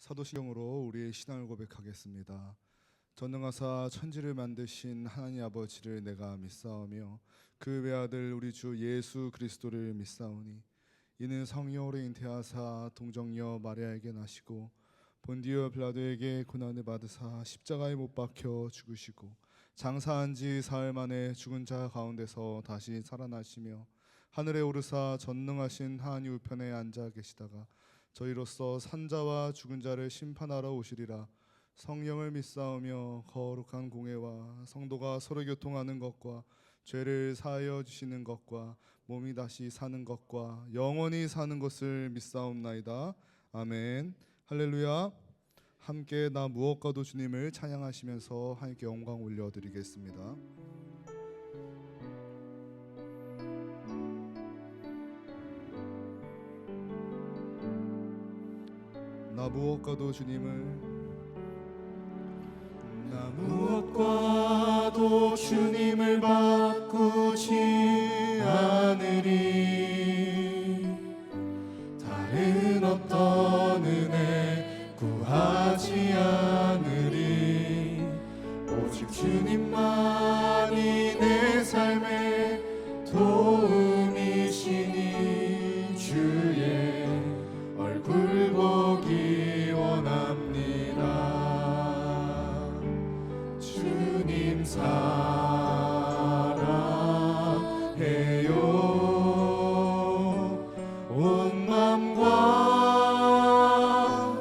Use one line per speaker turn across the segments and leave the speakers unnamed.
사도신경으로 우리의 신앙을 고백하겠습니다. 전능하사 천지를 만드신 하나님 아버지를 내가 믿사오며 그 외아들 우리 주 예수 그리스도를 믿사오니 이는 성령으로 잉태하사 동정녀 마리아에게 나시고 본디오 빌라도에게 고난을 받으사 십자가에 못 박혀 죽으시고 장사한 지 사흘 만에 죽은 자 가운데서 다시 살아나시며 하늘에 오르사 전능하신 하나님 우편에 앉아 계시다가 저희로서 산자와 죽은 자를 심판하러 오시리라. 성령을 믿사오며 거룩한 공회와 성도가 서로 교통하는 것과 죄를 사하여 주시는 것과 몸이 다시 사는 것과 영원히 사는 것을 믿사옵나이다. 아멘. 할렐루야. 함께 나 무엇과도 주님을 찬양하시면서 하나님께 영광 올려드리겠습니다. 나 무엇과도 주님을
나 무엇과도 주님을 바꾸지 않으리. 다른 어떤 은혜 구하지 않으리. 오직 주님만이 내 삶의 도움이시니 주의 얼굴 보기 원합니다. 주님 사랑해요. 온 맘과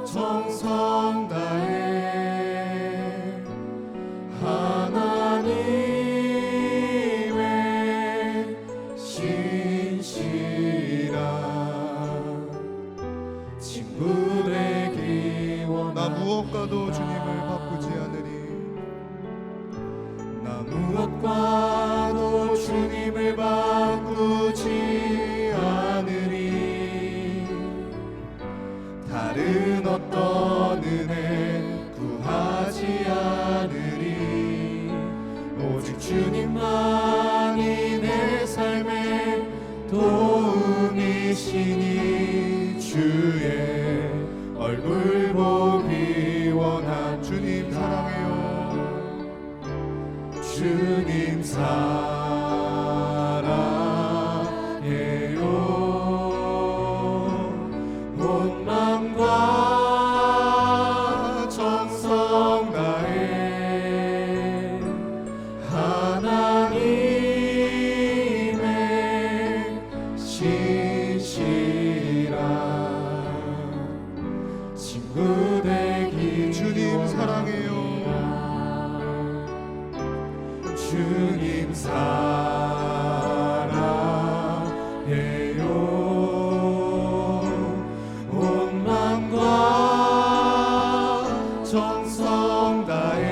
정성 다해 하나님의 신실한 친구 되기 원합니다.
나 무엇과도 주님을 바꾸지 않으리.
나 무엇과도 주님을 바꾸지 않으리. 다른 어떤 은혜 구하지 않으리. 오직 주님만이 내 삶의 도움이시니 주의 얼굴 보기 원합니다.
주님 사랑해요.
주님 사랑해요. 온 맘과 정성 다해 하나님의 신실한 친구 되기
주님 사랑해요.
주님 사랑해요. 온 맘과 정성 다해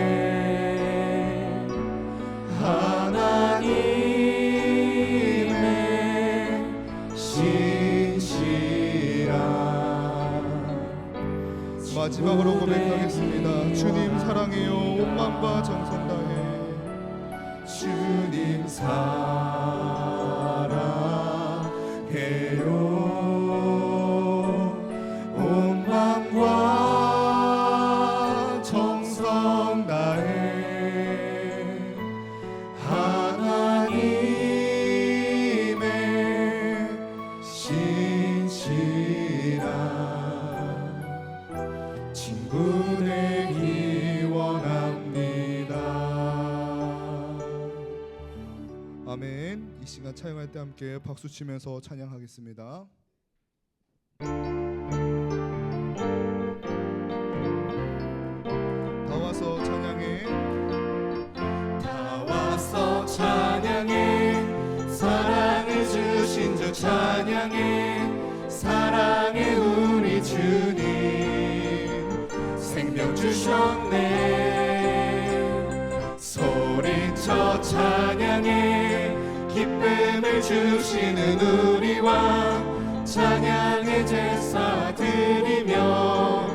하나님의 신실한.
마지막으로 고백하겠습니다. 주님 사랑해요. 온 마음과 정성 다해.
주님 사랑해요. 온 맘과 정성 다해 하나님의 신실한 친구 되기 원합니다.
아멘. 이 시간 찬양할 때 함께 박수 치면서 찬양하겠습니다. 다 와서 찬양해.
다 와서 찬양해. 사랑을 주신 주 찬양해. 사랑해 우리 주님 생명 주셨네. 소리쳐 찬양해. 기쁨을 주시는 우리 왕 찬양의 제사 드리며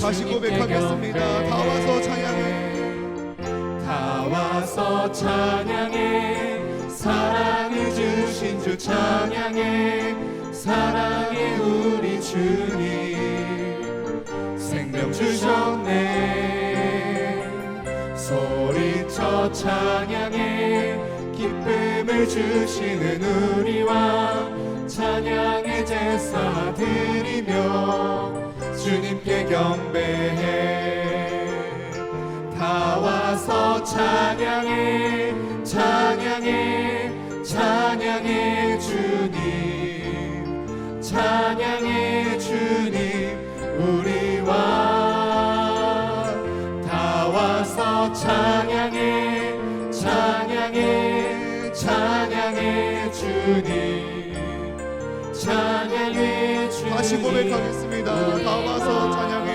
다시 고백하겠습니다. 다 와서 찬양해.
다 와서 찬양해. 사랑을 주신 주 찬양해. 사랑해 우리 주님 생명 주 찬양해 기쁨을 주시는 우리와 찬양의 제사 드리며 주님께 경배해. 다 와서 찬양해 찬양해 찬양해 주님 찬양해 주님 우리와 다 와서 찬양해 찬양해 찬양해 주님 찬양해 주님.
다시 고백하겠습니다. 다 와서 찬양해.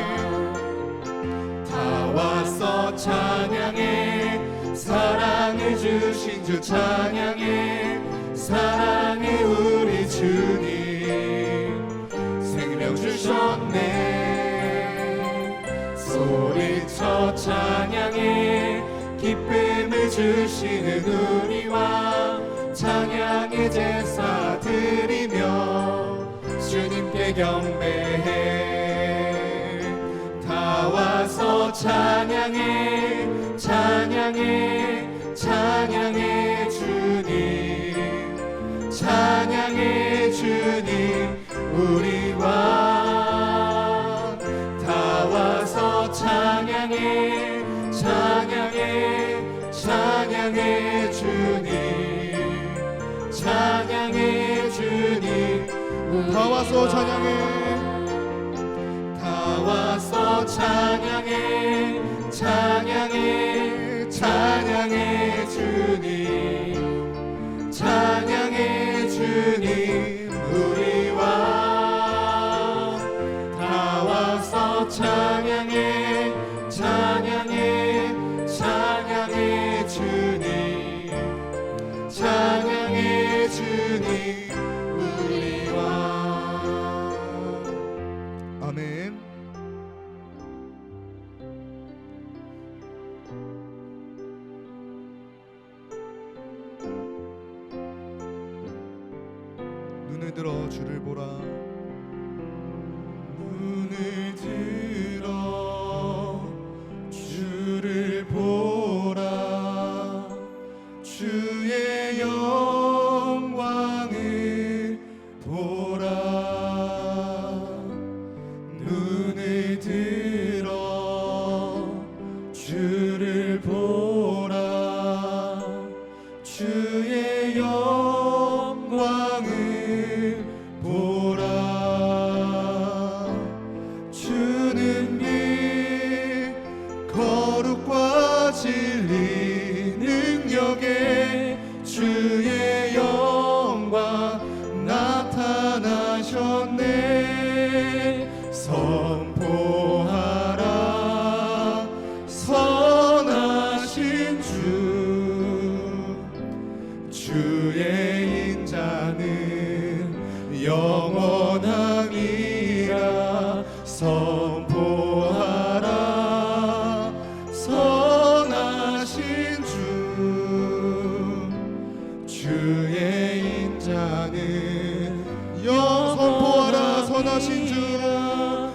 다 와서 찬양해 사랑을 주신 주 찬양해 사랑해 우리 주님 생명 주셨네. 소리쳐 찬양해 기쁨을 주시는 우리와 찬양의 제사 드리며 주님께 경배해. 다 와서 찬양해 찬양해 찬양해 주님 찬양해 주님 우리와 다 와서 찬양해 찬양해 찬양해 주님 찬양해 주님
다 와서 찬양해.
다 와서 찬양해 찬양해 찬양해 주님 찬양해 주님 우리와 다 와서 찬양해 찬양해 찬양해 주님 찬양해 주님 우리와.
아멘. 눈을 들어 주를 보라.
눈을 들어 주를 보라. 주의 영광을 보라. 눈을 들어 주를 보라. 주의 영광을 보라. 주는 빛 거룩과 진리 능력에 주의 영광 나타나셨네. 선포하라 선하신 주. 주의 인자는 영원하니라. 선포하라 선하신 주. 주의 인자는
선포하라 선하신 주.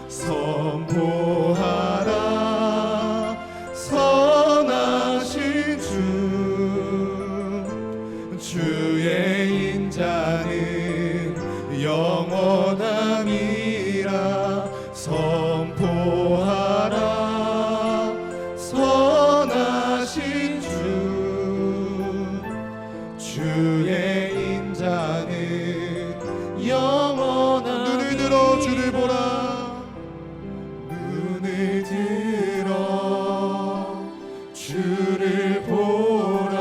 선포하라 선하신 주. 주의 인자는 영원함이라. 선포하라 선하신 주. 주의 인자는 영원함.
눈을 들어 주를 보라.
눈을 들어 주를 보라.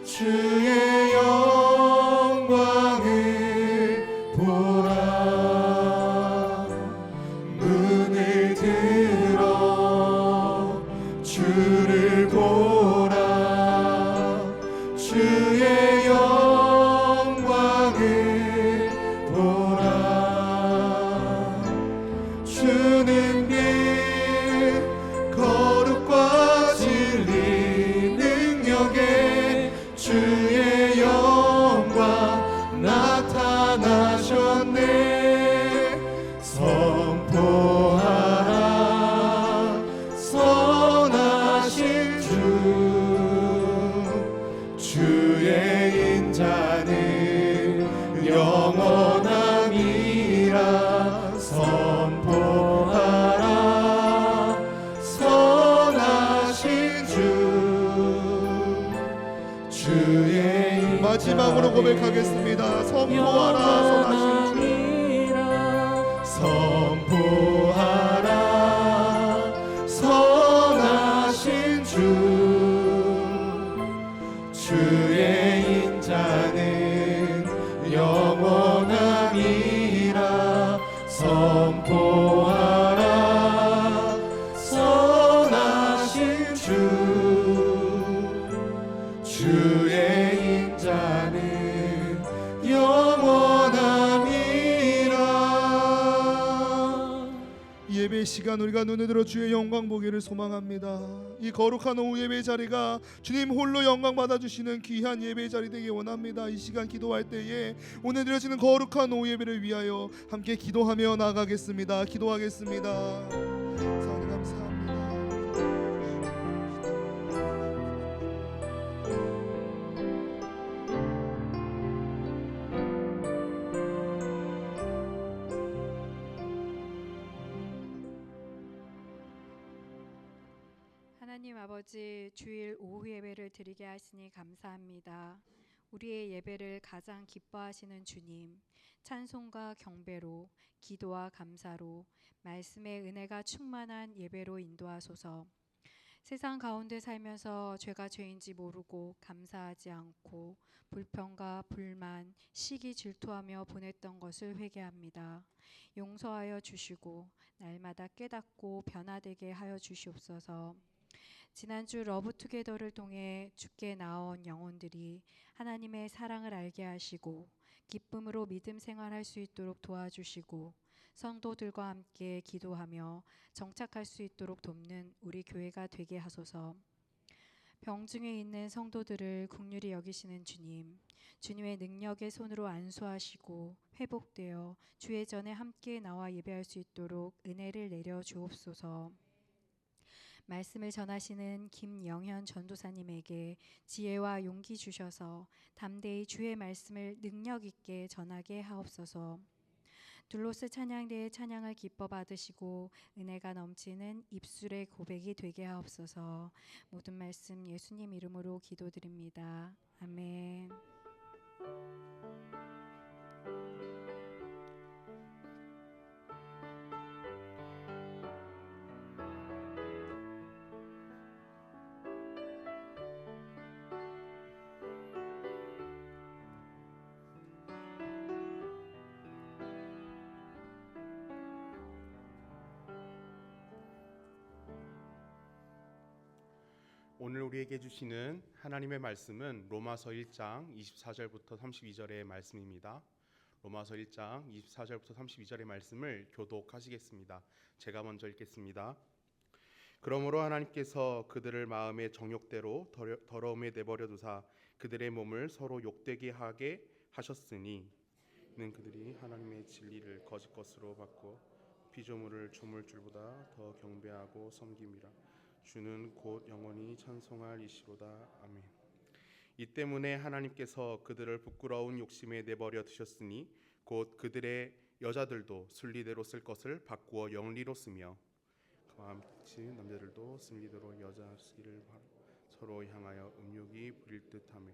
주의 영광을 보라. 눈을 들어 주를 보라. 주의 영광을 보라. 주는 빛 거룩과 진리 능력에 주의 영광 나타나셨네. 선포하라 선하신 주. 영원함이라 선포하라. 선하신 주의
마지막으로 고백하겠습니다. 선포하라. 선하신 주.
선포하라. 선하신 주의 인자는 영원함이라. 선포하라. 선하신 주의 인자는 영원함이라.
예배 시간 우리가 눈에 들어 주의 영광 보기를 소망합니다. 이 거룩한 오후 예배 자리가 주님 홀로 영광 받아주시는 귀한 예배 자리 되기 원합니다. 이 시간 기도할 때에 오늘 드려지는 거룩한 오후 예배를 위하여 함께 기도하며 나아가겠습니다. 기도하겠습니다. 사랑에 감사합니다.
하나님 아버지, 주일 오후 예배를 드리게 하시니 감사합니다. 우리의 예배를 가장 기뻐하시는 주님, 찬송과 경배로, 기도와 감사로, 말씀의 은혜가 충만한 예배로 인도하소서. 세상 가운데 살면서 죄가 죄인지 모르고 감사하지 않고 불평과 불만, 시기 질투하며 보냈던 것을 회개합니다. 용서하여 주시고 날마다 깨닫고 변화되게 하여 주시옵소서. 지난주 러브투게더를 통해 주께 나온 영혼들이 하나님의 사랑을 알게 하시고 기쁨으로 믿음 생활할 수 있도록 도와주시고 성도들과 함께 기도하며 정착할 수 있도록 돕는 우리 교회가 되게 하소서. 병중에 있는 성도들을 긍휼히 여기시는 주님, 주님의 능력의 손으로 안수하시고 회복되어 주의 전에 함께 나와 예배할 수 있도록 은혜를 내려 주옵소서. 말씀을 전하시는 김영현 전도사님에게 지혜와 용기 주셔서 담대히 주의 말씀을 능력 있게 전하게 하옵소서. 둘로스 찬양대의 찬양을 기뻐 받으시고 은혜가 넘치는 입술의 고백이 되게 하옵소서. 모든 말씀 예수님 이름으로 기도드립니다. 아멘.
오늘 우리에게 주시는 하나님의 말씀은 로마서 1장 24절부터 32절의 말씀입니다. 로마서 1장 24절부터 32절의 말씀을 교독하시겠습니다. 제가 먼저 읽겠습니다. 그러므로 하나님께서 그들을 마음의 정욕대로 더러움에 내버려 두사 그들의 몸을 서로 욕되게 하게 하셨으니 는 그들이 하나님의 진리를 거짓 것으로 바꿔 피조물을 조물줄보다 더 경배하고 섬김이라. 주는 곧 영원히 찬송할 이시로다. 아멘. 이 때문에 하나님께서 그들을 부끄러운 욕심에 내버려 두셨으니 곧 그들의 여자들도 순리대로 쓸 것을 바꾸어 영리로 쓰며 그와 같이 남자들도 순리대로 여자 쓰기를 서로 향하여 음욕이 부릴 듯하며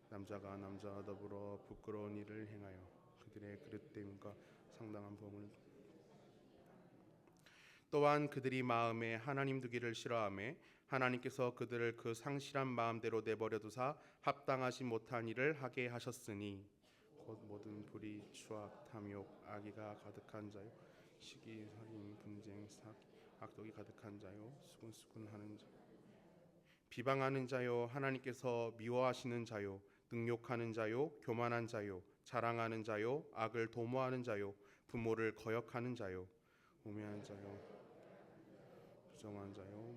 남자가 남자와 더불어 부끄러운 일을 행하여 그들의 그릇됨과 상당한 범을 또한 그들이 마음에 하나님 두기를 싫어하며 하나님께서 그들을 그 상실한 마음대로 내버려 두사 합당하지 못한 일을 하게 하셨으니 곧 모든 불의, 추악, 탐욕, 악의가 가득한 자요 시기, 살인, 분쟁, 악독이 가득한 자요 수군수군하는 자 비방하는 자요 하나님께서 미워하시는 자요 능욕하는 자요 교만한 자요 자랑하는 자요 악을 도모하는 자요 부모를 거역하는 자요 우매한 자요 부정한 자요.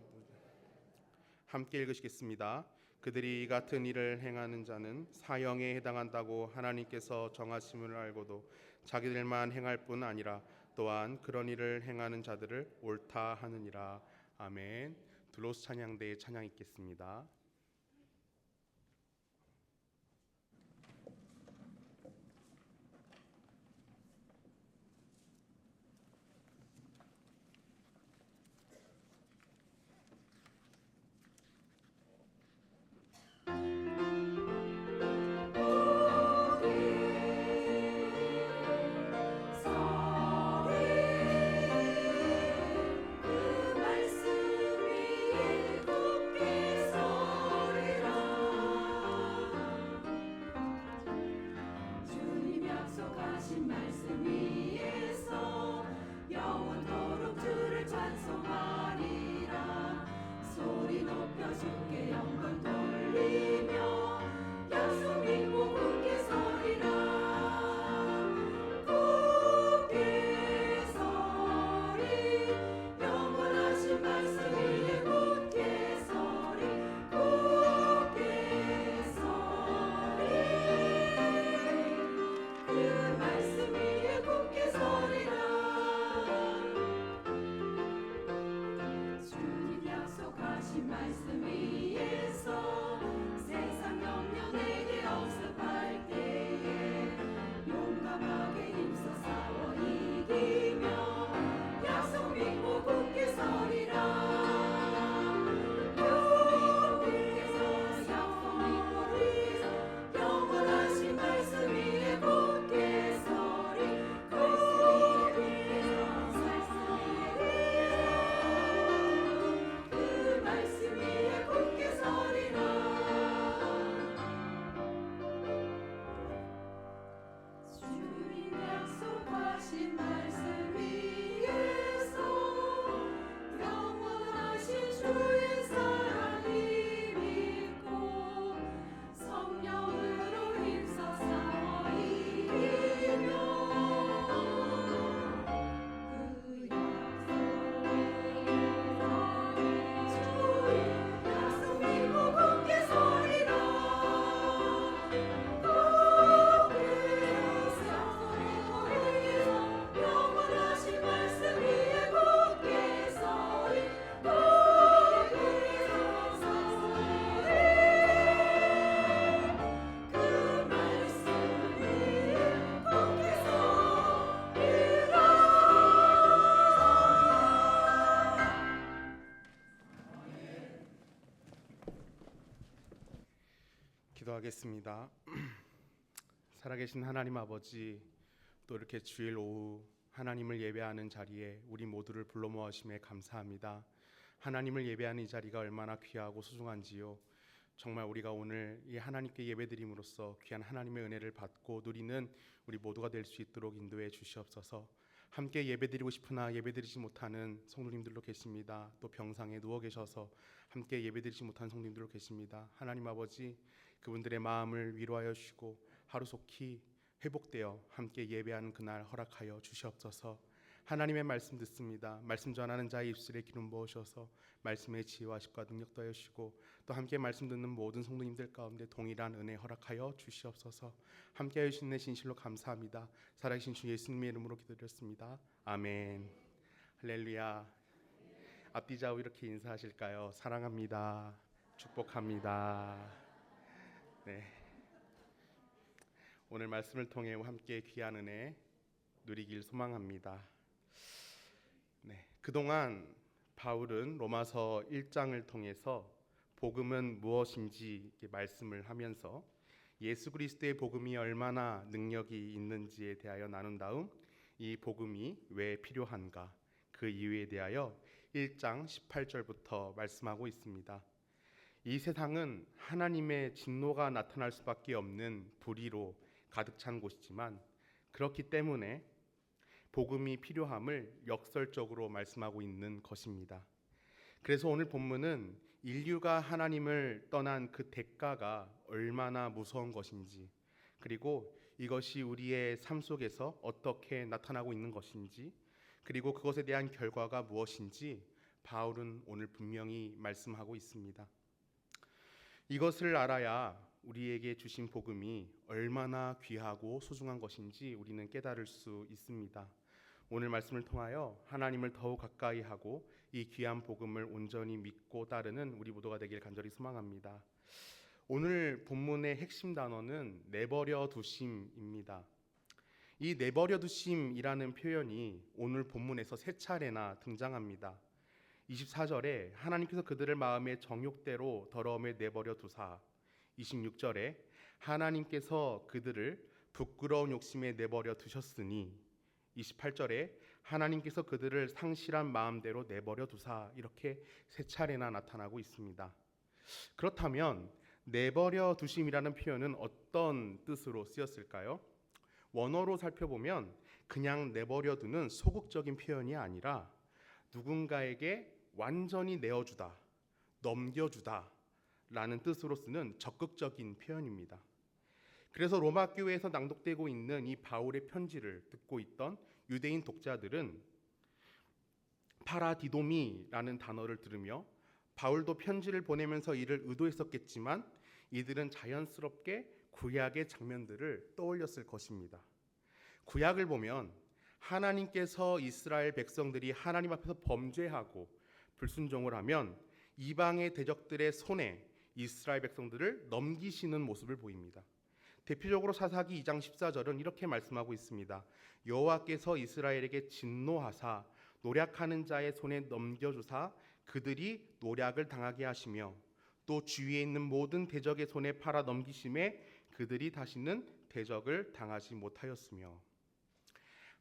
함께 읽으시겠습니다. 그들이 이 같은 일을 행하는 자는 사형에 해당한다고 하나님께서 정하심을 알고도 자기들만 행할 뿐 아니라 또한 그런 일을 행하는 자들을 옳다 하느니라. 아멘. 둘로스 찬양대의 찬양 읽겠습니다. 기도하겠습니다. 살아계신 하나님 아버지, 또 이렇게 주일 오후 하나님을 예배하는 자리에 우리 모두를 불러 모으심에 감사합니다. 하나님을 예배하는 이 자리가 얼마나 귀하고 소중한지요. 정말 우리가 오늘 이 하나님께 예배드림으로써 귀한 하나님의 은혜를 받고 누리는 우리 모두가 될 수 있도록 인도해 주시옵소서. 함께 예배드리고 싶으나 예배드리지 못하는 성도님들도 계십니다. 또 병상에 누워 계셔서 함께 예배드리지 못하는 성도님들도 계십니다. 하나님 아버지, 그분들의 마음을 위로하여 주시고 하루속히 회복되어 함께 예배하는 그날 허락하여 주시옵소서. 하나님의 말씀 듣습니다. 말씀 전하는 자의 입술에 기름 부으셔서 말씀의 지혜와 십과 능력 더하여 주시고 또 함께 말씀 듣는 모든 성도님들 가운데 동일한 은혜 허락하여 주시옵소서. 함께하여 주시는 진실로 감사합니다. 살아계신 주 예수님의 이름으로 기도드렸습니다. 아멘. 할렐루야. 앞뒤 좌우 이렇게 인사하실까요? 사랑합니다. 축복합니다. 네. 오늘 말씀을 통해 함께 귀한 은혜 누리길 소망합니다. 네, 그동안 바울은 로마서 1장을 통해서 복음은 무엇인지 말씀을 하면서 예수 그리스도의 복음이 얼마나 능력이 있는지에 대하여 나눈 다음 이 복음이 왜 필요한가, 그 이유에 대하여 1장 18절부터 말씀하고 있습니다. 이 세상은 하나님의 진노가 나타날 수밖에 없는 불의로 가득 찬 곳이지만 그렇기 때문에 복음이 필요함을 역설적으로 말씀하고 있는 것입니다. 그래서 오늘 본문은 인류가 하나님을 떠난 그 대가가 얼마나 무서운 것인지, 그리고 이것이 우리의 삶 속에서 어떻게 나타나고 있는 것인지, 그리고 그것에 대한 결과가 무엇인지 바울은 오늘 분명히 말씀하고 있습니다. 이것을 알아야 우리에게 주신 복음이 얼마나 귀하고 소중한 것인지 우리는 깨달을 수 있습니다. 오늘 말씀을 통하여 하나님을 더욱 가까이 하고 이 귀한 복음을 온전히 믿고 따르는 우리 모두가 되길 간절히 소망합니다. 오늘 본문의 핵심 단어는 내버려 두심입니다. 이 내버려 두심이라는 표현이 오늘 본문에서 세 차례나 등장합니다. 24절에 하나님께서 그들을 마음의 정욕대로 더러움에 내버려 두사, 26절에 하나님께서 그들을 부끄러운 욕심에 내버려 두셨으니, 28절에 하나님께서 그들을 상실한 마음대로 내버려 두사, 이렇게 세 차례나 나타나고 있습니다. 그렇다면 내버려 두심이라는 표현은 어떤 뜻으로 쓰였을까요? 원어로 살펴보면 그냥 내버려 두는 소극적인 표현이 아니라 누군가에게 완전히 내어주다, 넘겨주다 라는 뜻으로 쓰는 적극적인 표현입니다. 그래서 로마 교회에서 낭독되고 있는 이 바울의 편지를 듣고 있던 유대인 독자들은 파라디도미라는 단어를 들으며 바울도 편지를 보내면서 이를 의도했었겠지만 이들은 자연스럽게 구약의 장면들을 떠올렸을 것입니다. 구약을 보면 하나님께서 이스라엘 백성들이 하나님 앞에서 범죄하고 불순종을 하면 이방의 대적들의 손에 이스라엘 백성들을 넘기시는 모습을 보입니다. 대표적으로 사사기 2장 14절은 이렇게 말씀하고 있습니다. 여호와께서 이스라엘에게 진노하사 노략하는 자의 손에 넘겨주사 그들이 노략을 당하게 하시며 또 주위에 있는 모든 대적의 손에 팔아 넘기심에 그들이 다시는 대적을 당하지 못하였으며,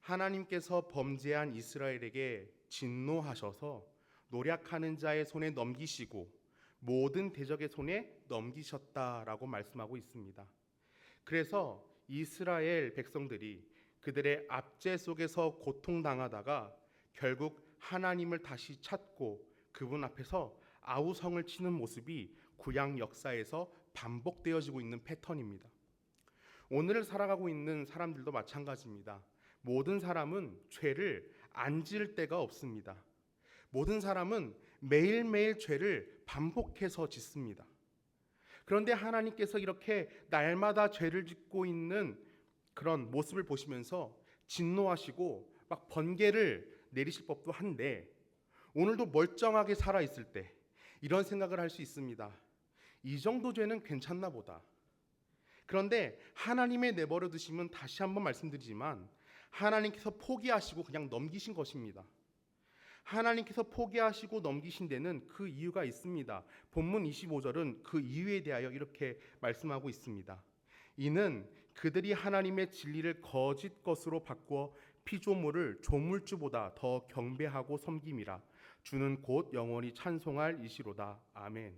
하나님께서 범죄한 이스라엘에게 진노하셔서 노략하는 자의 손에 넘기시고 모든 대적의 손에 넘기셨다라고 말씀하고 있습니다. 그래서 이스라엘 백성들이 그들의 압제 속에서 고통당하다가 결국 하나님을 다시 찾고 그분 앞에서 아우성을 치는 모습이 구약 역사에서 반복되어지고 있는 패턴입니다. 오늘을 살아가고 있는 사람들도 마찬가지입니다. 모든 사람은 죄를 안 지을 때가 없습니다. 모든 사람은 매일매일 죄를 반복해서 짓습니다. 그런데 하나님께서 이렇게 날마다 죄를 짓고 있는 그런 모습을 보시면서 진노하시고 막 번개를 내리실 법도 한데, 오늘도 멀쩡하게 살아있을 때 이런 생각을 할 수 있습니다. 이 정도 죄는 괜찮나 보다. 그런데 하나님의 내버려 두심은 다시 한번 말씀드리지만 하나님께서 포기하시고 그냥 넘기신 것입니다. 하나님께서 포기하시고 넘기신 데는 그 이유가 있습니다. 본문 25절은 그 이유에 대하여 이렇게 말씀하고 있습니다. 이는 그들이 하나님의 진리를 거짓 것으로 바꾸어 피조물을 조물주보다 더 경배하고 섬김이라. 주는 곧 영원히 찬송할 이시로다. 아멘.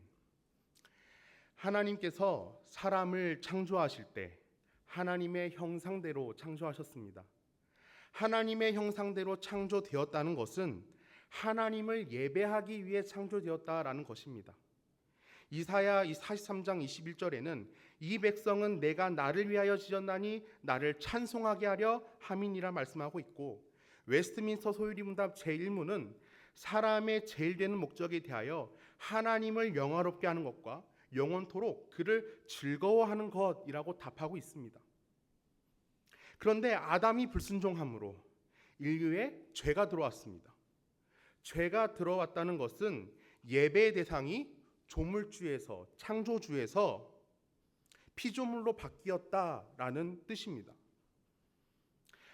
하나님께서 사람을 창조하실 때 하나님의 형상대로 창조하셨습니다. 하나님의 형상대로 창조되었다는 것은 하나님을 예배하기 위해 창조되었다라는 것입니다. 이사야 43장 21절에는 이 백성은 내가 나를 위하여 지었나니 나를 찬송하게 하려 함이니라 말씀하고 있고, 웨스트민스터 소유리 문답 제1문은 사람의 제일 되는 목적에 대하여 하나님을 영화롭게 하는 것과 영원토록 그를 즐거워하는 것이라고 답하고 있습니다. 그런데 아담이 불순종함으로 인류에 죄가 들어왔습니다. 죄가 들어왔다는 것은 예배의 대상이 조물주에서, 창조주에서 피조물로 바뀌었다라는 뜻입니다.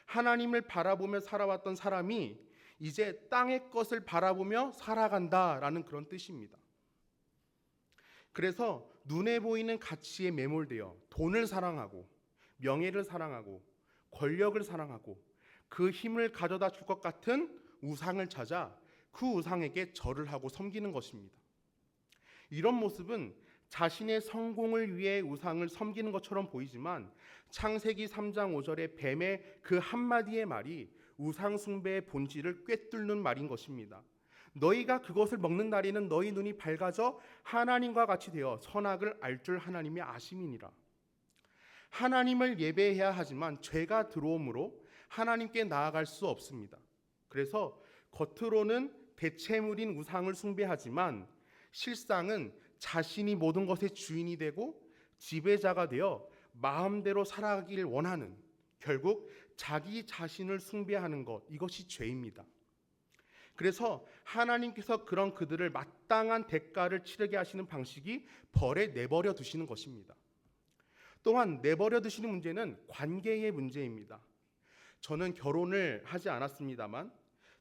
하나님을 바라보며 살아왔던 사람이 이제 땅의 것을 바라보며 살아간다라는 그런 뜻입니다. 그래서 눈에 보이는 가치에 매몰되어 돈을 사랑하고 명예를 사랑하고 권력을 사랑하고 그 힘을 가져다 줄 것 같은 우상을 찾아 그 우상에게 절을 하고 섬기는 것입니다. 이런 모습은 자신의 성공을 위해 우상을 섬기는 것처럼 보이지만 창세기 3장 5절의 뱀의 그 한마디의 말이 우상 숭배의 본질을 꿰뚫는 말인 것입니다. 너희가 그것을 먹는 날에는 너희 눈이 밝아져 하나님과 같이 되어 선악을 알 줄 하나님의 아심이니라. 하나님을 예배해야 하지만 죄가 들어오므로 하나님께 나아갈 수 없습니다. 그래서 겉으로는 대체물인 우상을 숭배하지만 실상은 자신이 모든 것의 주인이 되고 지배자가 되어 마음대로 살아가길 원하는, 결국 자기 자신을 숭배하는 것, 이것이 죄입니다. 그래서 하나님께서 그런 그들을 마땅한 대가를 치르게 하시는 방식이 벌에 내버려 두시는 것입니다. 또한 내버려 두시는 문제는 관계의 문제입니다. 저는 결혼을 하지 않았습니다만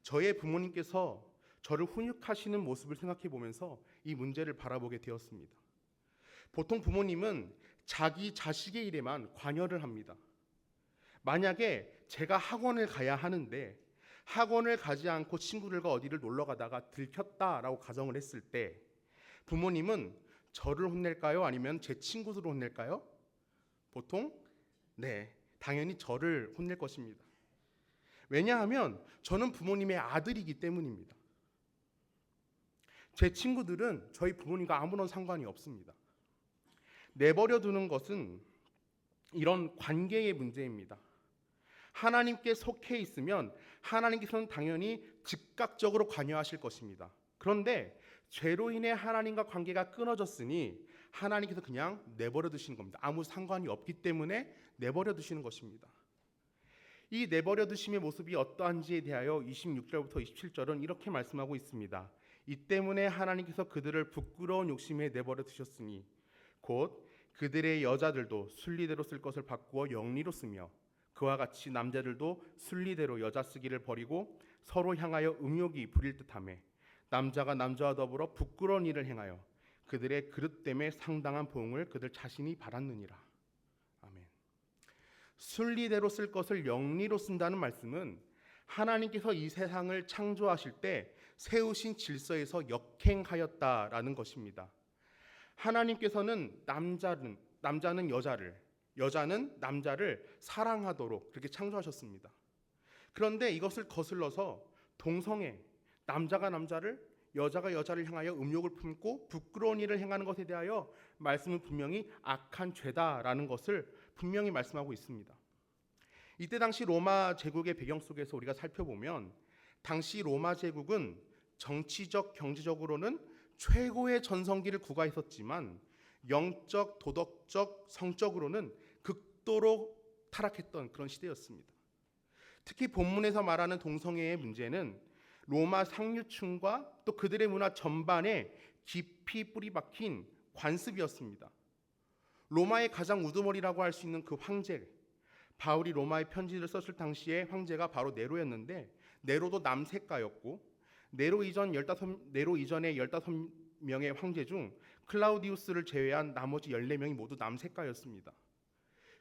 저의 부모님께서 저를 훈육하시는 모습을 생각해 보면서 이 문제를 바라보게 되었습니다. 보통 부모님은 자기 자식의 일에만 관여를 합니다. 만약에 제가 학원을 가야 하는데 학원을 가지 않고 친구들과 어디를 놀러 가다가 들켰다라고 가정을 했을 때 부모님은 저를 혼낼까요? 아니면 제 친구들을 혼낼까요? 보통 당연히 저를 혼낼 것입니다. 왜냐하면 저는 부모님의 아들이기 때문입니다. 제 친구들은 저희 부모님과 아무런 상관이 없습니다. 내버려 두는 것은 이런 관계의 문제입니다. 하나님께 속해 있으면 하나님께서는 당연히 즉각적으로 관여하실 것입니다. 그런데 죄로 인해 하나님과 관계가 끊어졌으니 하나님께서 그냥 내버려 두시는 겁니다. 아무 상관이 없기 때문에 내버려 두시는 것입니다. 이 내버려 두심의 모습이 어떠한지에 대하여 26절부터 27절은 이렇게 말씀하고 있습니다. 이 때문에 하나님께서 그들을 부끄러운 욕심에 내버려 두셨으니 곧 그들의 여자들도 순리대로 쓸 것을 바꾸어 영리로 쓰며 그와 같이 남자들도 순리대로 여자 쓰기를 버리고 서로 향하여 음욕이 부릴 듯하며 남자가 남자와 더불어 부끄러운 일을 행하여 그들의 그릇됨에 상당한 보응을 그들 자신이 받았느니라. 아멘. 순리대로 쓸 것을 영리로 쓴다는 말씀은 하나님께서 이 세상을 창조하실 때 세우신 질서에서 역행하였다라는 것입니다. 하나님께서는 남자는 여자를, 여자는 남자를 사랑하도록 그렇게 창조하셨습니다. 그런데 이것을 거슬러서 동성애, 남자가 남자를, 여자가 여자를 향하여 음욕을 품고 부끄러운 일을 행하는 것에 대하여 말씀은 분명히 악한 죄다라는 것을 분명히 말씀하고 있습니다. 이때 당시 로마 제국의 배경 속에서 우리가 살펴보면 당시 로마 제국은 정치적, 경제적으로는 최고의 전성기를 구가했었지만 영적, 도덕적, 성적으로는 극도로 타락했던 그런 시대였습니다. 특히 본문에서 말하는 동성애의 문제는 로마 상류층과 또 그들의 문화 전반에 깊이 뿌리 박힌 관습이었습니다. 로마의 가장 우두머리라고 할 수 있는 그 황제, 바울이 로마의 편지를 썼을 당시에 황제가 바로 네로였는데 네로도 남색가였고 네로 이전의 15명의 황제 중 클라우디우스를 제외한 나머지 14명이 모두 남색가였습니다.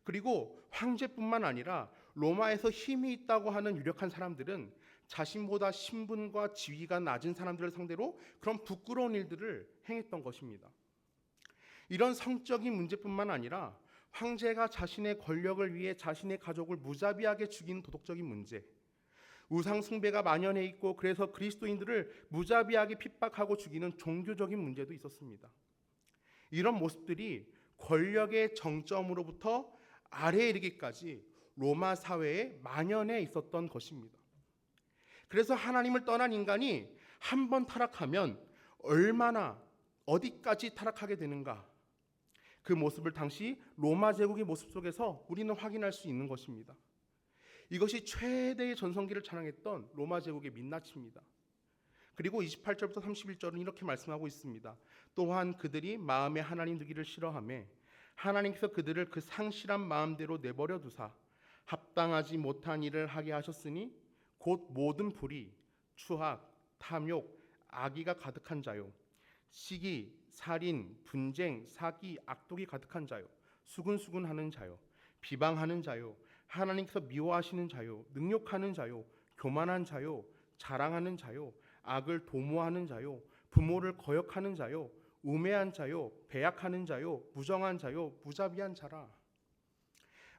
그리고 황제뿐만 아니라 로마에서 힘이 있다고 하는 유력한 사람들은 자신보다 신분과 지위가 낮은 사람들을 상대로 그런 부끄러운 일들을 행했던 것입니다. 이런 성적인 문제뿐만 아니라 황제가 자신의 권력을 위해 자신의 가족을 무자비하게 죽이는 도덕적인 문제, 우상 숭배가 만연해 있고 그래서 그리스도인들을 무자비하게 핍박하고 죽이는 종교적인 문제도 있었습니다. 이런 모습들이 권력의 정점으로부터 아래에 이르기까지 로마 사회에 만연해 있었던 것입니다. 그래서 하나님을 떠난 인간이 한 번 타락하면 얼마나 어디까지 타락하게 되는가, 그 모습을 당시 로마 제국의 모습 속에서 우리는 확인할 수 있는 것입니다. 이것이 최대의 전성기를 자랑했던 로마 제국의 민낯입니다. 그리고 28절부터 31절은 이렇게 말씀하고 있습니다. 또한 그들이 마음에 하나님 두기를 싫어하며 하나님께서 그들을 그 상실한 마음대로 내버려 두사 합당하지 못한 일을 하게 하셨으니 곧 모든 불의, 추악, 탐욕, 악의가 가득한 자요, 시기, 살인, 분쟁, 사기, 악독이 가득한 자요, 수군수군하는 자요, 비방하는 자요, 하나님께서 미워하시는 자요, 능욕하는 자요, 교만한 자요, 자랑하는 자요, 악을 도모하는 자요, 부모를 거역하는 자요, 우매한 자요, 배약하는 자요, 무정한 자요, 무자비한 자라.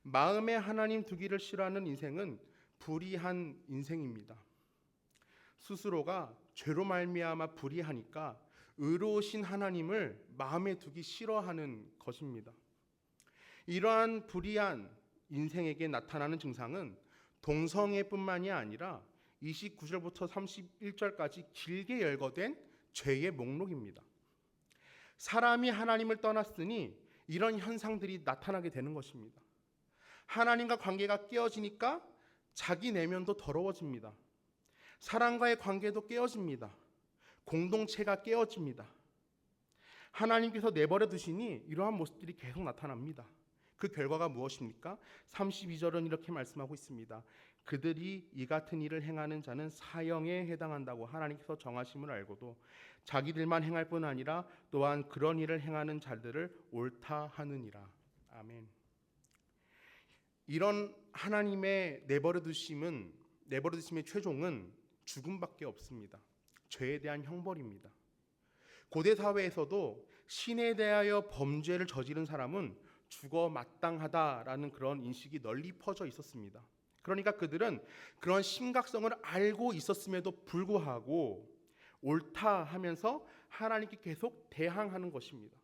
마음에 하나님 두기를 싫어하는 인생은 불의한 인생입니다. 스스로가 죄로 말미암아 불의하니까 의로우신 하나님을 마음에 두기 싫어하는 것입니다. 이러한 불의한 인생에게 나타나는 증상은 동성애뿐만이 아니라 29절부터 31절까지 길게 열거된 죄의 목록입니다. 사람이 하나님을 떠났으니 이런 현상들이 나타나게 되는 것입니다. 하나님과 관계가 깨어지니까 자기 내면도 더러워집니다. 사람과의 관계도 깨어집니다. 공동체가 깨어집니다. 하나님께서 내버려 두시니 이러한 모습들이 계속 나타납니다. 그 결과가 무엇입니까? 32절은 이렇게 말씀하고 있습니다. 그들이 이 같은 일을 행하는 자는 사형에 해당한다고 하나님께서 정하심을 알고도 자기들만 행할 뿐 아니라 또한 그런 일을 행하는 자들을 옳다 하느니라. 아멘. 이런 하나님의 내버려 두심의 최종은 죽음밖에 없습니다. 죄에 대한 형벌입니다. 고대 사회에서도 신에 대하여 범죄를 저지른 사람은 죽어 마땅하다라는 그런 인식이 널리 퍼져 있었습니다. 그러니까 그들은 그런 심각성을 알고 있었음에도 불구하고 옳다 하면서 하나님께 계속 대항하는 것입니다.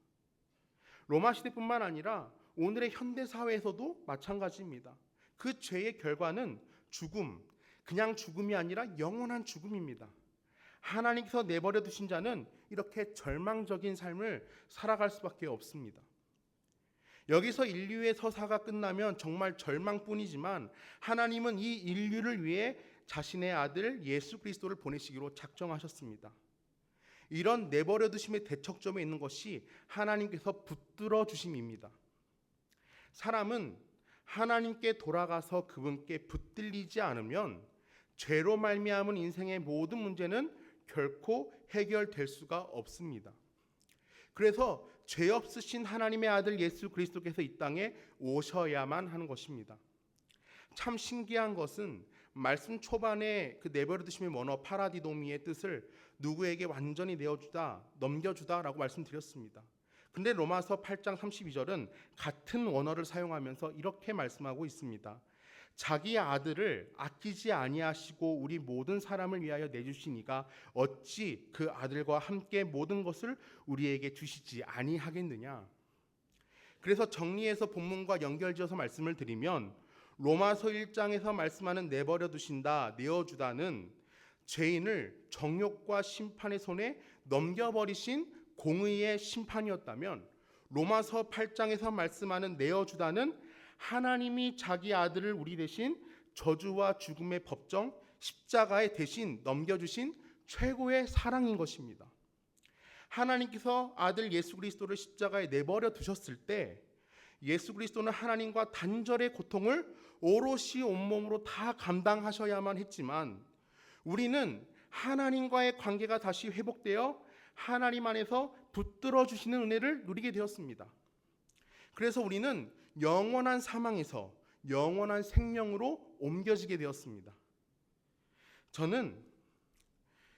로마 시대뿐만 아니라 오늘의 현대 사회에서도 마찬가지입니다. 그 죄의 결과는 죽음, 그냥 죽음이 아니라 영원한 죽음입니다. 하나님께서 내버려 두신 자는 이렇게 절망적인 삶을 살아갈 수밖에 없습니다. 여기서 인류의 서사가 끝나면 정말 절망뿐이지만 하나님은 이 인류를 위해 자신의 아들 예수 그리스도를 보내시기로 작정하셨습니다. 이런 내버려 두심의 대척점에 있는 것이 하나님께서 붙들어 주심입니다. 사람은 하나님께 돌아가서 그분께 붙들리지 않으면 죄로 말미암은 인생의 모든 문제는 결코 해결될 수가 없습니다. 그래서 죄 없으신 하나님의 아들 예수 그리스도께서 이 땅에 오셔야만 하는 것입니다. 참 신기한 것은 말씀 초반에 그 내버려 두심의 원어 파라디도미의 뜻을 누구에게 완전히 넘겨주다라고 말씀드렸습니다. 근데 로마서 8장 32절은 같은 원어를 사용하면서 이렇게 말씀하고 있습니다. 자기의 아들을 아끼지 아니하시고 우리 모든 사람을 위하여 내주시니가 어찌 그 아들과 함께 모든 것을 우리에게 주시지 아니하겠느냐. 그래서 정리해서 본문과 연결지어서 말씀을 드리면 로마서 1장에서 말씀하는 내버려 두신다, 내어주다는 죄인을 정욕과 심판의 손에 넘겨버리신 공의의 심판이었다면 로마서 8장에서 말씀하는 내어주다는 하나님이 자기 아들을 우리 대신 저주와 죽음의 법정 십자가에 대신 넘겨주신 최고의 사랑인 것입니다. 하나님께서 아들 예수 그리스도를 십자가에 내버려 두셨을 때 예수 그리스도는 하나님과 단절의 고통을 오롯이 온몸으로 다 감당하셔야만 했지만 우리는 하나님과의 관계가 다시 회복되어 하나님 안에서 붙들어 주시는 은혜를 누리게 되었습니다. 그래서 우리는 영원한 사망에서 영원한 생명으로 옮겨지게 되었습니다. 저는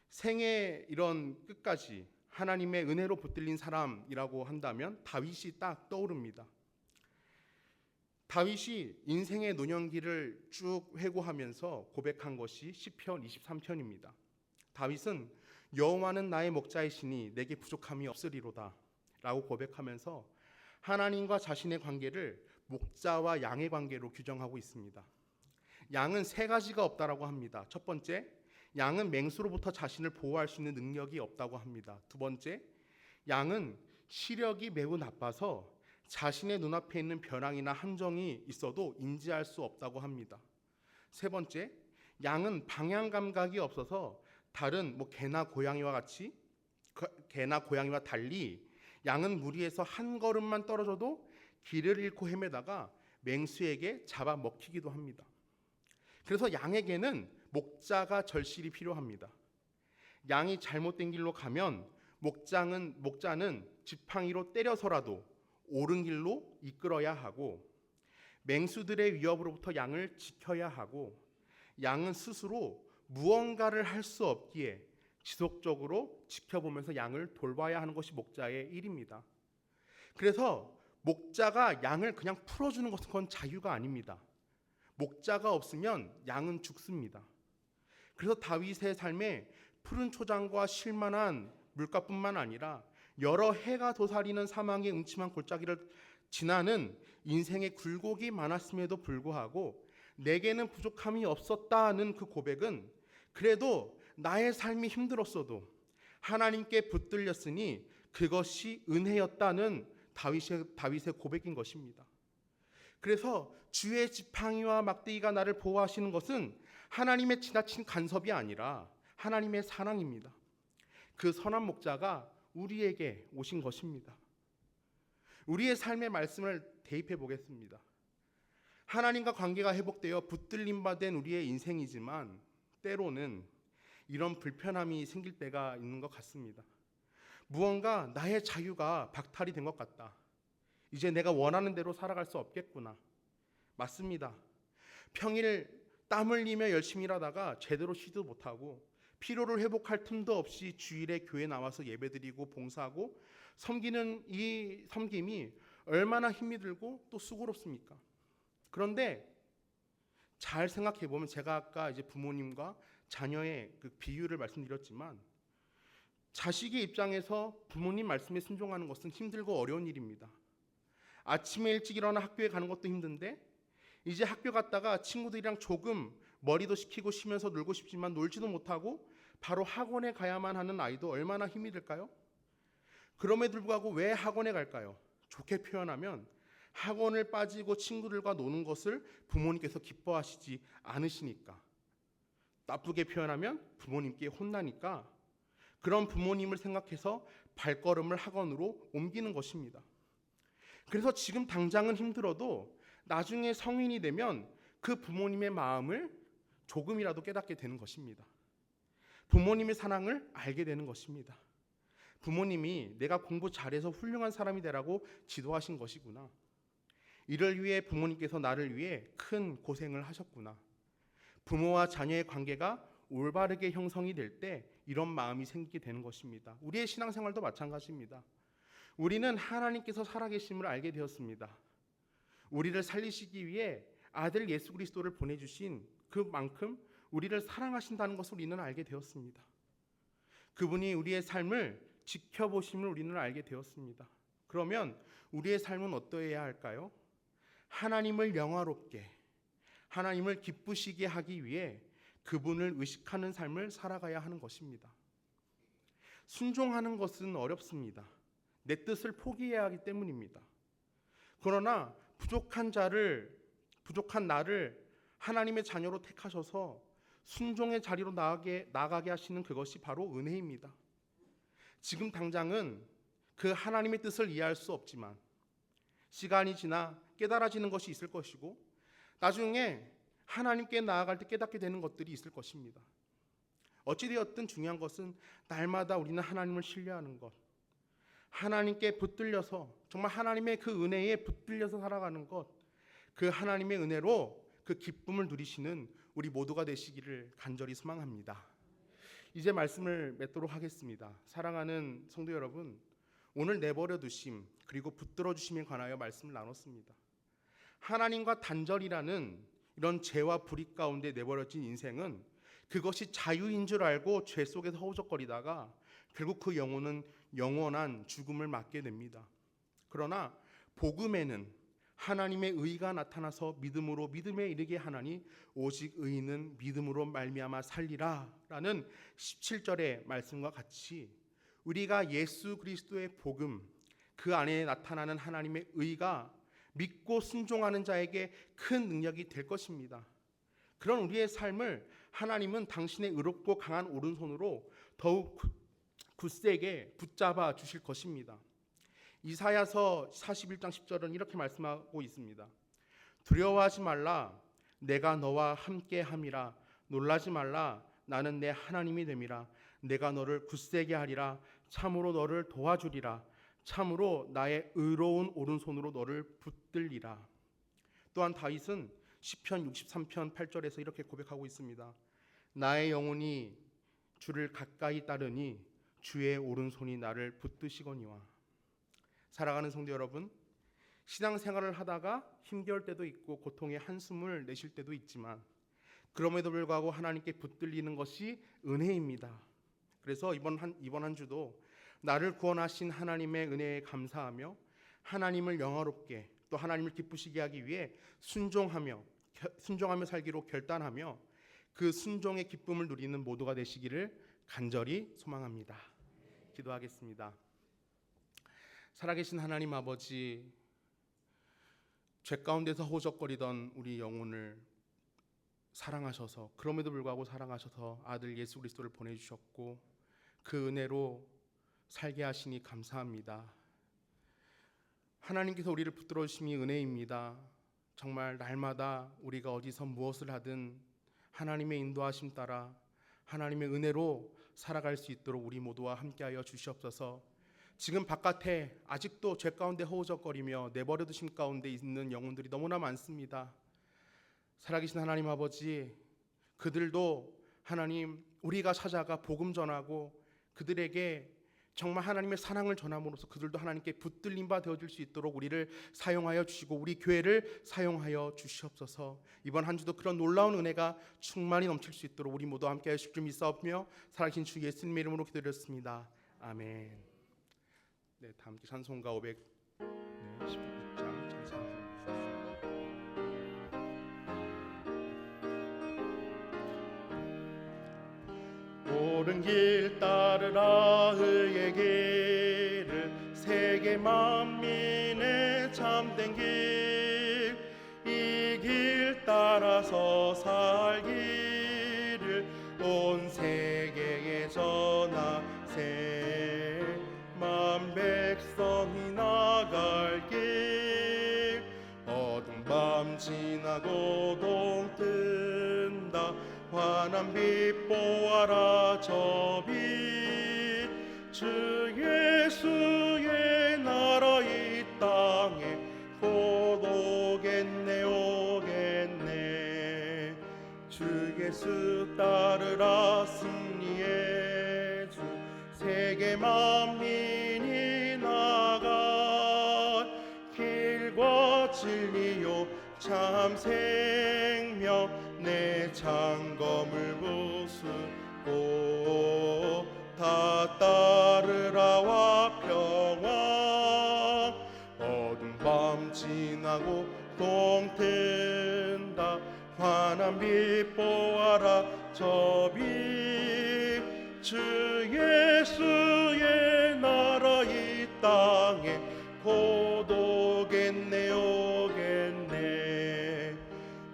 생애 이런 끝까지 하나님의 은혜로 붙들린 사람이라고 한다면 다윗이 딱 떠오릅니다. 다윗이 인생의 노년기를 쭉 회고하면서 고백한 것이 시편 23편입니다. 다윗은 여호와는 나의 목자이시니 내게 부족함이 없으리로다 라고 고백하면서 하나님과 자신의 관계를 목자와 양의 관계로 규정하고 있습니다. 양은 세 가지가 없다라고 합니다. 첫 번째, 양은 맹수로부터 자신을 보호할 수 있는 능력이 없다고 합니다. 두 번째, 양은 시력이 매우 나빠서 자신의 눈앞에 있는 벼랑이나 함정이 있어도 인지할 수 없다고 합니다. 세 번째, 양은 방향 감각이 없어서 다른 개나 고양이와 달리 양은 무리에서 한 걸음만 떨어져도 길을 잃고 헤매다가 맹수에게 잡아먹히기도 합니다. 그래서 양에게는 목자가 절실히 필요합니다. 양이 잘못된 길로 가면 목자는 지팡이로 때려서라도 옳은 길로 이끌어야 하고, 맹수들의 위협으로부터 양을 지켜야 하고, 양은 스스로 무언가를 할 수 없기에 지속적으로 지켜보면서 양을 돌봐야 하는 것이 목자의 일입니다. 그래서 목자가 양을 그냥 풀어주는 것은 그건 자유가 아닙니다. 목자가 없으면 양은 죽습니다. 그래서 다윗의 삶에 푸른 초장과 쉴만한 물가뿐만 아니라 여러 해가 도사리는 사망의 음침한 골짜기를 지나는 인생의 굴곡이 많았음에도 불구하고 내게는 부족함이 없었다는 그 고백은 그래도 나의 삶이 힘들었어도 하나님께 붙들렸으니 그것이 은혜였다는 다윗의 고백인 것입니다. 그래서 주의 지팡이와 막대기가 나를 보호하시는 것은 하나님의 지나친 간섭이 아니라 하나님의 사랑입니다. 그 선한 목자가 우리에게 오신 것입니다. 우리의 삶의 말씀을 대입해 보겠습니다. 하나님과 관계가 회복되어 붙들림 받은 우리의 인생이지만 때로는 이런 불편함이 생길 때가 있는 것 같습니다. 무언가 나의 자유가 박탈이 된 것 같다. 이제 내가 원하는 대로 살아갈 수 없겠구나. 맞습니다. 평일 땀 흘리며 열심히 일하다가 제대로 쉬지도 못하고 피로를 회복할 틈도 없이 주일에 교회 나와서 예배드리고 봉사하고 섬기는 이 섬김이 얼마나 힘이 들고 또 수고롭습니까? 그런데 잘 생각해 보면 제가 아까 이제 부모님과 자녀의 그 비유를 말씀드렸지만 자식의 입장에서 부모님 말씀에 순종하는 것은 힘들고 어려운 일입니다. 아침에 일찍 일어나 학교에 가는 것도 힘든데 이제 학교 갔다가 친구들이랑 조금 머리도 식히고 쉬면서 놀고 싶지만 놀지도 못하고 바로 학원에 가야만 하는 아이도 얼마나 힘이 들까요? 그럼에도 불구하고 왜 학원에 갈까요? 좋게 표현하면 학원을 빠지고 친구들과 노는 것을 부모님께서 기뻐하시지 않으시니까. 나쁘게 표현하면 부모님께 혼나니까 그런 부모님을 생각해서 발걸음을 학원으로 옮기는 것입니다. 그래서 지금 당장은 힘들어도 나중에 성인이 되면 그 부모님의 마음을 조금이라도 깨닫게 되는 것입니다. 부모님의 사랑을 알게 되는 것입니다. 부모님이 내가 공부 잘해서 훌륭한 사람이 되라고 지도하신 것이구나. 이를 위해 부모님께서 나를 위해 큰 고생을 하셨구나. 부모와 자녀의 관계가 올바르게 형성이 될 때 이런 마음이 생기게 되는 것입니다. 우리의 신앙생활도 마찬가지입니다. 우리는 하나님께서 살아계심을 알게 되었습니다. 우리를 살리시기 위해 아들 예수 그리스도를 보내주신 그만큼 우리를 사랑하신다는 것을 우리는 알게 되었습니다. 그분이 우리의 삶을 지켜보심을 우리는 알게 되었습니다. 그러면 우리의 삶은 어떠해야 할까요? 하나님을 영화롭게, 하나님을 기쁘시게 하기 위해 그분을 의식하는 삶을 살아가야 하는 것입니다. 순종하는 것은 어렵습니다. 내 뜻을 포기해야 하기 때문입니다. 그러나 부족한 나를 하나님의 자녀로 택하셔서 순종의 자리로 나아가게 하시는 그것이 바로 은혜입니다. 지금 당장은 그 하나님의 뜻을 이해할 수 없지만 시간이 지나 깨달아지는 것이 있을 것이고 나중에 하나님께 나아갈 때 깨닫게 되는 것들이 있을 것입니다. 어찌되었든 중요한 것은 날마다 우리는 하나님을 신뢰하는 것, 하나님께 붙들려서 정말 하나님의 그 은혜에 붙들려서 살아가는 것, 그 하나님의 은혜로 그 기쁨을 누리시는 우리 모두가 되시기를 간절히 소망합니다. 이제 말씀을 맺도록 하겠습니다. 사랑하는 성도 여러분, 오늘 내버려 두심 그리고 붙들어 주심에 관하여 말씀을 나눴습니다. 하나님과 단절이라는 이런 죄와 불의 가운데 내버려진 인생은 그것이 자유인 줄 알고 죄 속에서 허우적거리다가 결국 그 영혼은 영원한 죽음을 맞게 됩니다. 그러나 복음에는 하나님의 의가 나타나서 믿음으로 믿음에 이르게 하나니 오직 의인은 믿음으로 말미암아 살리라 라는 17절의 말씀과 같이 우리가 예수 그리스도의 복음, 그 안에 나타나는 하나님의 의가 믿고 순종하는 자에게 큰 능력이 될 것입니다. 그런 우리의 삶을 하나님은 당신의 의롭고 강한 오른손으로 더욱 굳세게 붙잡아 주실 것입니다. 이사야서 41장 10절은 이렇게 말씀하고 있습니다. 두려워하지 말라, 내가 너와 함께함이라. 놀라지 말라, 나는 내 하나님이 됨이라. 내가 너를 굳세게 하리라. 참으로 너를 도와주리라. 참으로 나의 의로운 오른손으로 너를 붙들리라. 또한 다윗은 시편 63편 8절에서 이렇게 고백하고 있습니다. 나의 영혼이 주를 가까이 따르니 주의 오른손이 나를 붙드시거니와. 사랑하는 성도 여러분, 신앙생활을 하다가 힘겨울 때도 있고 고통의 한숨을 내쉴 때도 있지만 그럼에도 불구하고 하나님께 붙들리는 것이 은혜입니다. 그래서 이번 한 주도 나를 구원하신 하나님의 은혜에 감사하며 하나님을 영화롭게 또 하나님을 기쁘시게 하기 위해 순종하며 살기로 결단하며 그 순종의 기쁨을 누리는 모두가 되시기를 간절히 소망합니다. 기도하겠습니다. 살아계신 하나님 아버지, 죄 가운데서 호적거리던 우리 영혼을 사랑하셔서 그럼에도 불구하고 사랑하셔서 아들 예수 그리스도를 보내주셨고 그 은혜로 살게 하시니 감사합니다. 하나님께서 우리를 붙들어 주심이 은혜입니다. 정말 날마다 우리가 어디서 무엇을 하든 하나님의 인도하심 따라 하나님의 은혜로 살아갈 수 있도록 우리 모두와 함께하여 주시옵소서. 지금 바깥에 아직도 죄 가운데 허우적거리며 내버려 두심 가운데 있는 영혼들이 너무나 많습니다. 살아계신 하나님 아버지, 그들도 하나님 우리가 찾아가 복음 전하고 그들에게 정말 하나님의 사랑을 전함으로써 그들도 하나님께 붙들림 바 되어줄 수 있도록 우리를 사용하여 주시고 우리 교회를 사용하여 주시옵소서. 이번 한 주도 그런 놀라운 은혜가 충만히 넘칠 수 있도록 우리 모두 함께 하실 줄 믿사오며 살아계신 주 예수님의 이름으로 기도드렸습니다. 아멘. 네, 다음 주 찬송가 516장 찬송가.
옳은 길 따르라 의의 길을 세계 만민의 참된 길, 이 길 따라서 살기를 온 세계에 전하세. 만 백성이 나갈 길, 어두운 밤 지나고 동 뜬다. 환한 빛 보아라 저 빛, 주 예수의 나라 이 땅에 곧 오겠네 오겠네. 주 예수 따르라 승리의 주, 세계 만민이 나가 길과 진리요 참 생명 내 창검을 부수고 다 따르라와 평화. 어두운 밤 지나고 동 튼다. 환한 빛 보아라 저 빛, 주 예수의 나라 이 땅에 곧 오겠네 오겠네.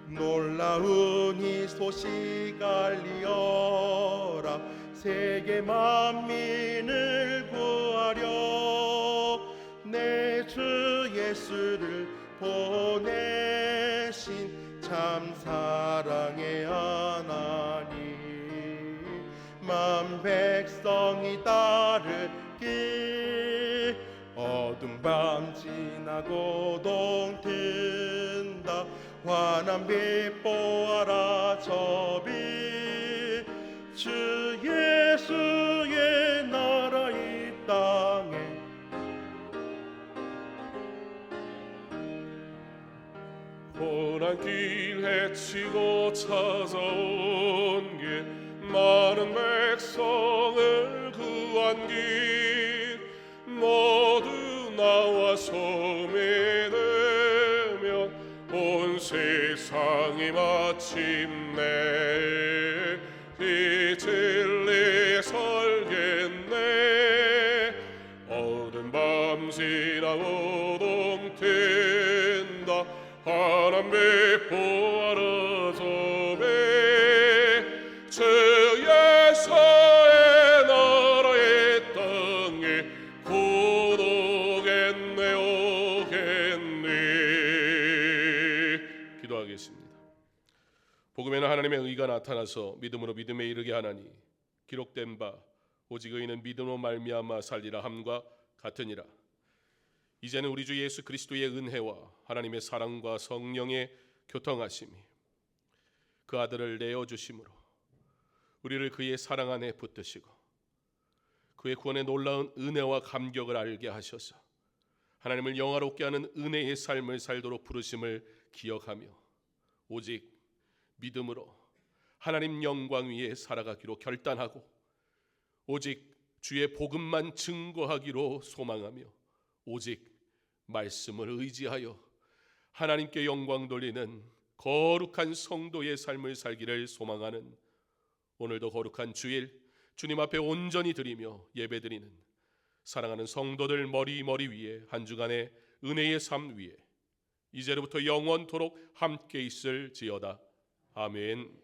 놀라운 이 소식 알리어라. 세계 만민을 구하려 내 주 예수를 보내신 참 사랑의 하나님. 환한 백성이 따르길 어둠 밤 지나고 동튼다 환한 빛 보아라 저 빛 주 예수의 나라 이 땅에
고난길 헤치고 찾아온 길 많은 백성을 구한 길 모두 나와 소매되면 온 세상이 마침내 이 진리 설겠네 어두운 밤 지나고 동튼다 환한 빛 보아라 저 빛 주 예수의 나라의 땅에 고독했네 오겠네. 기도하겠습니다. 복음에는 하나님의 의가 나타나서 믿음으로 믿음에 이르게 하나니 기록된 바 오직 의인은 믿음으로 말미암아 살리라 함과 같으니라. 이제는 우리 주 예수 그리스도의 은혜와 하나님의 사랑과 성령의 교통하심이 그 아들을 내어주심으로 우리를 그의 사랑 안에 붙드시고 그의 구원의 놀라운 은혜와 감격을 알게 하셔서 하나님을 영화롭게 하는 은혜의 삶을 살도록 부르심을 기억하며 오직 믿음으로 하나님 영광 위에 살아가기로 결단하고 오직 주의 복음만 증거하기로 소망하며 오직 말씀을 의지하여 하나님께 영광 돌리는 거룩한 성도의 삶을 살기를 소망하는 오늘도 거룩한 주일 주님 앞에 온전히 드리며 예배드리는 사랑하는 성도들 머리 위에 한 주간의 은혜의 삶 위에 이제로부터 영원토록 함께 있을지어다. 아멘.